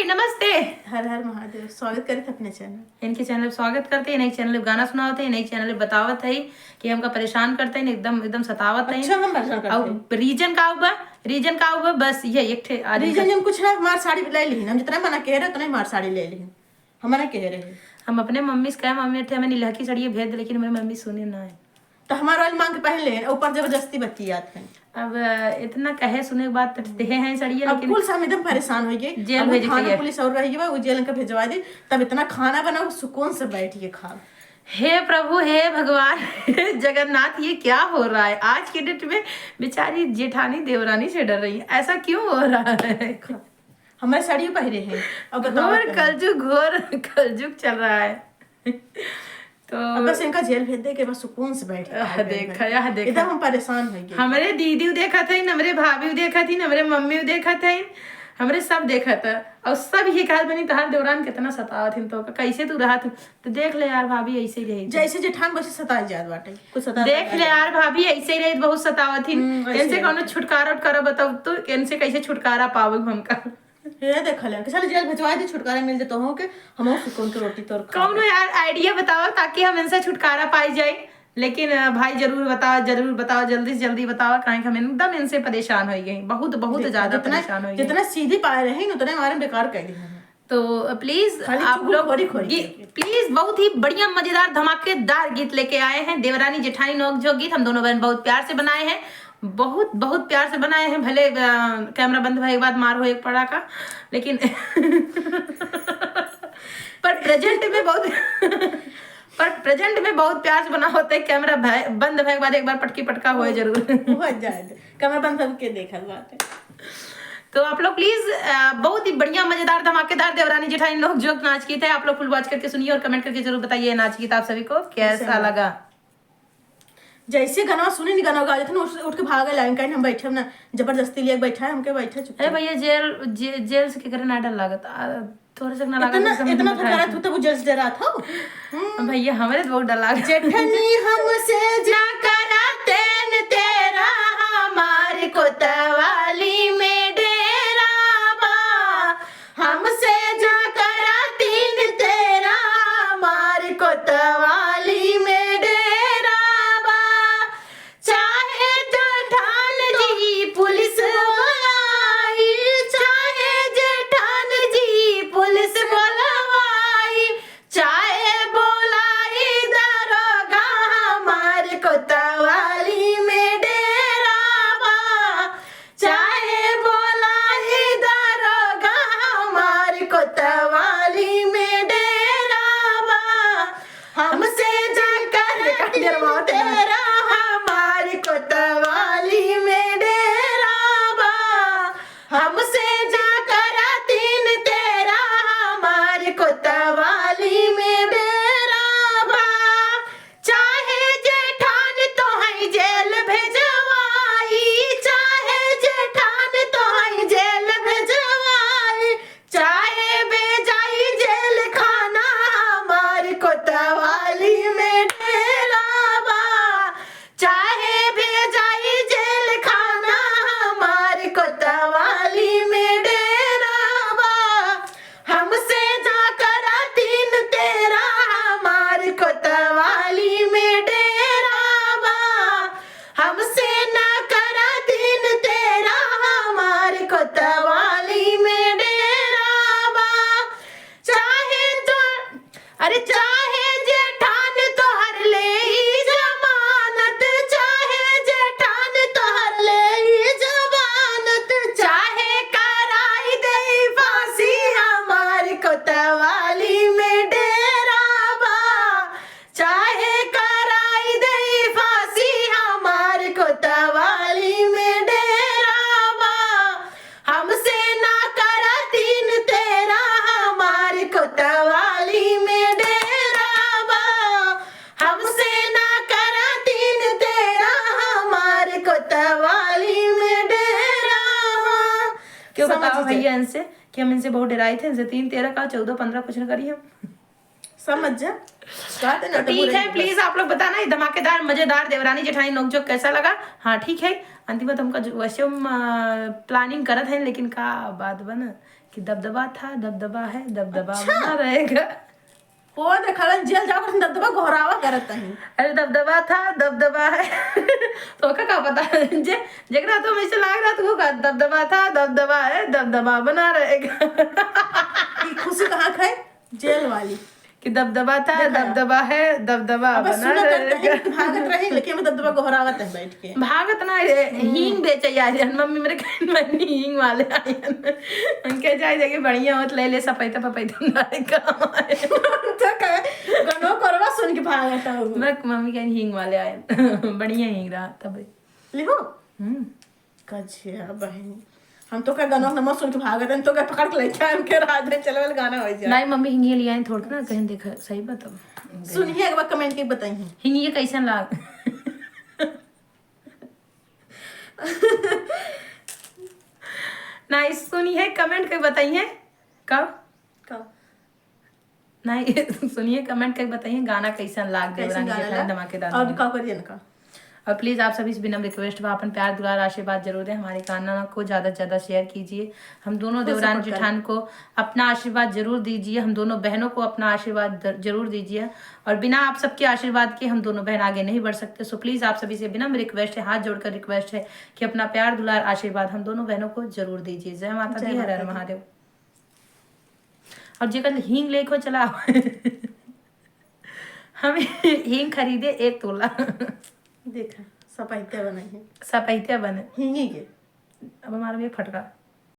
जी नमस्ते। हर हर महादेव। स्वागत करे थे अपने चैनल। इनके चैनल पे स्वागत करते हैं। नई चैनल पे गाना सुनावते हैं, नई चैनल पे बतावत है कि हमका परेशान करते हैं, एकदम एकदम सतावत है। अच्छा हम परेशान करते हैं। रीजन का हुआ बस ये एक थे रीजन हम कुछ ना मार साड़ी ले ली। हम जितना मना कह रहे उतना ही मार साड़ी ले ली। हम मना कह रहे हैं। हम अपने मम्मी से कहे मम्मी थे हमें नीलहकी साड़ी भेज दे, लेकिन मेरी मम्मी सुनी ना है। तो हमारा वाली मांग के पहन ले, ऊपर जबरदस्ती बच्ची आते हैं। अब इतना कहे सुने के बाद देहे हैं सड़िए, अब लेकिन कुल हम एकदम परेशान हो गए। जेल भेज थाना पुलिस और रही है, वो जेल का भिजवा दी। तब इतना खाना बनाओ सुकून से बैठिए खा। हे प्रभु हे भगवान हे जगन्नाथ, ये क्या हो रहा है आज के डेट में। बेचारी जेठानी देवरानी से डर रही है, ऐसा क्यों हो रहा है। हमारे साड़ी पहरे हैं। अब घोर कलजुग चल रहा है। तो बस इनका जेल भेज दे के बस सुकून से बैठे। देखा एकदम हम परेशान हो गए। हमारे दीदी देखा था, हमारे भाभी देखा थी, हमारे मम्मी देखा था, हमरे सब देखा था। और सब ये कहा बनी तहार दौरान कितना सतावत थी, तो कैसे तू रहा तो देख ले यार भाभी ऐसे ही रही, जैसे जेठान वैसे सताई जात बाटे। कुछ सता देख ले यार भाभी ऐसे ही रही, बहुत सतावत थी। इनसे कौन छुटकारा उटकारा बताओ तो, इनसे कैसे छुटकारा पाओ हमका। ये देख ले चल जेल भिजवा दे, छुटकारा मिल जाता हो के हम सुकून की रोटी तोड़ कौन यार आइडिया बताओ ताकि हम इनसे छुटकारा पाई जाए। लेकिन भाई जरूर बताओ जल्दी से जल्दी बताओ, कहीं हम एकदम इनसे परेशान हो गए, बहुत बहुत ज्यादा परेशान हो गए। जितना सीधी पाए रहे उतना हमारे बेकार कर दी। तो प्लीज आप लोग प्लीज बहुत ही बढ़िया मजेदार धमाकेदार गीत लेके आए हैं। देवरानी जेठानी नोक-झोंक गीत हम दोनों बहन बहुत प्यार से बनाए हैं, बहुत बहुत प्यार से बनाए हैं। भले कैमरा बंद होने के बाद मार हो एक पड़ा का, लेकिन पर प्रेजेंट में बहुत प्यार से बना होता है। कैमरा बंद होने के बाद एक बार पटकी पटका हो जरूर हो जाए। कैमरा बंद करके देखा बात है। तो आप लोग प्लीज बहुत ही बढ़िया मजेदार धमाकेदार देवरानी जेठानी लोग जोक नाच गीत है, आप लोग फुल वॉच करके सुनिए और कमेंट करके जरूर बताइए नाच गीत आप सभी को कैसा लगा। जैसे गाना सुने नहीं गाना गा थे ना, उठ के भागे लाइन कहीं हम बैठे ना, जबरदस्ती लिए बैठा है हमके बैठे चुप। अरे भैया जेल से के करे ना डर लागत थोड़ा सा ना लागत इतना तो करा तू, तब जेल से डरा था भैया हमारे तो बहुत डर लागत। जेठनी हमसे ना कराते न तेरा हमारे कोतवाली में डेरा बा, हमसे जा कराती न तेरा हमारे कोतवाली में डेरा बा, चाहे जेठान जी पुलिस बुलाई, चाहे जेठान जी पुलिस बुलवाई, चाहे बोलाई दरोगा हमारे कोतवाली में डेरा बा, चाहे बोलाई दरोगा हमारे कोतवाली में डेरा बा, हमसे जाकर तेरा हमारे कोतवाली में डेरा बा, हमसे जाकर तीन तेरा हमारे कोतवाली में डेरा बा, चाहे जेठान तो है जेल भेजवाई, चाहे जेठान तो है जेल भेजवाई, चाहे भेजाई जेल खाना हमारे कोतवाली में डेरा बा, चाहे भेजाई जेल खाना हमारे कोतवाली में डेरा बा, हमसे जाकर तीन तेरा हमारे कोतवाली में डेरा बा, हमसे ना करा तीन तेरा हमारे कोतवाली में डेरा बा, चाहे तो चाहे जेठान तो हर ले जमानत, चाहे जेठान तो हर ले जमानत, चाहे कराई दे फांसी हमारे कोतवाली में डेरा बा, चाहे कराई दे फांसी हमारे कोतवाली में डेरा बा, हमसे ना करा तीन तेरा हमारे कोतवाली में डेरा बा, हमसे ना करा तीन तेरा हमारे कोतवाली में डेरा बा। क्यों बताओ भैया इनसे कि हम इनसे बहुत डराए थे, इनसे 3 13 का 14 15 कुछ न करिए हम समझ जा कहते ना तो ठीक है, प्लीज आप लोग बताना ये धमाकेदार मजेदार देवरानी जेठानी नोकझोंक कैसा लगा। हाँ ठीक है, अंतिम में हमका वैसे प्लानिंग करत है, लेकिन का बात बन कि दबदबा था, दबदबा है, दबदबा बना रहेगा। वो देखा जेल जाकर दबदबा घोरावा करत नहीं। अरे दबदबा था, दबदबा है तो का पता जे जगरा तो मुझे लग रहा था का दबदबा था, दबदबा है, दबदबा बना रहेगा। ये खुशी कहाँ खाए जेल वाली कि दबदबा था, दबदबा है, दबदबा बना रहेगा। भागत रही लेकिन मैं दबदबा घोरावत है बैठ के। भागत ना रे, हींग बेचे यार मम्मी मेरे कहन मनी हींग वाले आए उनके जाए जगह बढ़िया होत ले ले सपैता पपैता नारे काम आए तो कहे गनो करवा सुन के भागत हो। मैं मम्मी कहन हींग वाले आए बढ़िया हींग रहा तब लिहो कछिया बहन हम तो का गाना नमक सुन के भागत हैं तो का पकड़ के लेके आए के रात में चले वाला गाना हो जाए। नहीं मम्मी हिंगी ले आए थोड़ा ना कहीं देखा सही बताओ। सुनिए एक बार कमेंट के बताइए हिंगी ये कैसन लाग नहीं सुनिए कमेंट के बताइए कब कब नहीं सुनिए कमेंट करके बताइए गाना कैसा लाग देवरानी जेठानी धमाकेदार। और का करिए ना का और प्लीज़ आप सभी से विनम्र रिक्वेस्ट है अपन प्यार दुलार आशीर्वाद जरूर दें, हमारे गाना को ज़्यादा से ज़्यादा शेयर कीजिए, हम दोनों देवरानी जेठान को अपना आशीर्वाद जरूर दीजिए, हम दोनों बहनों को अपना आशीर्वाद जरूर दीजिए, और बिना आप सबके आशीर्वाद के हम दोनों बहन आगे नहीं बढ़ सकते। सो प्लीज़ आप सभी से विनम्र रिक्वेस्ट है, हाथ जोड़कर रिक्वेस्ट है कि अपना प्यार दुलार आशीर्वाद हम दोनों बहनों को जरूर दीजिए। जय माता दी, हर हर महादेव। और जेकर हींग लेको चला हम हींग खरीदे 1 तोला देखा सपाइत्या बनाई है सपैतिया बने हिंगी के अब हमारा भी फटका